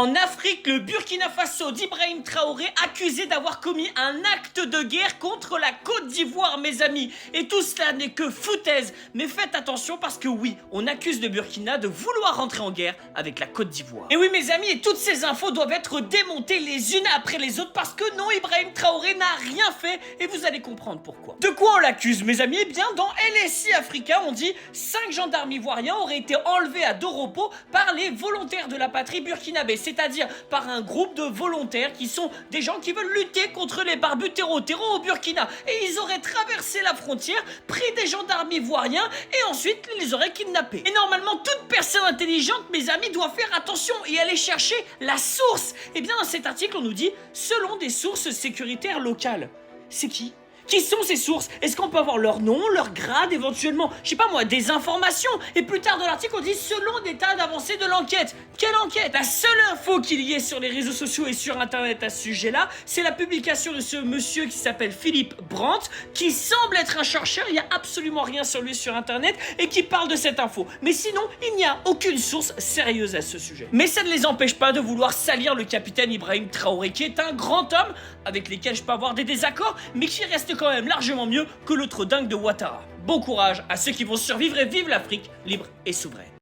En Afrique, le Burkina Faso d'Ibrahim Traoré accusé d'avoir commis un acte de guerre contre la Côte d'Ivoire, mes amis. Et tout cela n'est que foutaise. Mais faites attention parce que oui, on accuse le Burkina de vouloir rentrer en guerre avec la Côte d'Ivoire. Et oui, mes amis, et toutes ces infos doivent être démontées les unes après les autres parce que non, Ibrahim Traoré n'a rien fait et vous allez comprendre pourquoi. De quoi on l'accuse, mes amis? Eh bien, dans LSI Africa, on dit 5 gendarmes ivoiriens auraient été enlevés à Doropo par les volontaires de la patrie burkinabé, c'est-à-dire par un groupe de volontaires qui sont des gens qui veulent lutter contre les barbus terreau au Burkina. Et ils auraient traversé la frontière, pris des gendarmes ivoiriens et ensuite les auraient kidnappés. Et normalement, toute personne intelligente, mes amis, doit faire attention et aller chercher la source. Et bien, dans cet article, on nous dit selon des sources sécuritaires locales. C'est qui ? Qui sont ces sources? Est-ce qu'on peut avoir leur nom, leur grade, éventuellement, je sais pas moi, des informations? Et plus tard dans l'article, on dit selon des tas d'avancées de l'enquête. Quelle enquête? La seule info qu'il y ait sur les réseaux sociaux et sur internet à ce sujet-là, c'est la publication de ce monsieur qui s'appelle Philippe Brandt, qui semble être un chercheur, il n'y a absolument rien sur lui sur internet, et qui parle de cette info. Mais sinon, il n'y a aucune source sérieuse à ce sujet. Mais ça ne les empêche pas de vouloir salir le capitaine Ibrahim Traoré, qui est un grand homme, avec lesquels je peux avoir des désaccords, mais qui reste quand même largement mieux que l'autre dingue de Ouattara. Bon courage à ceux qui vont survivre et vivre l'Afrique libre et souveraine.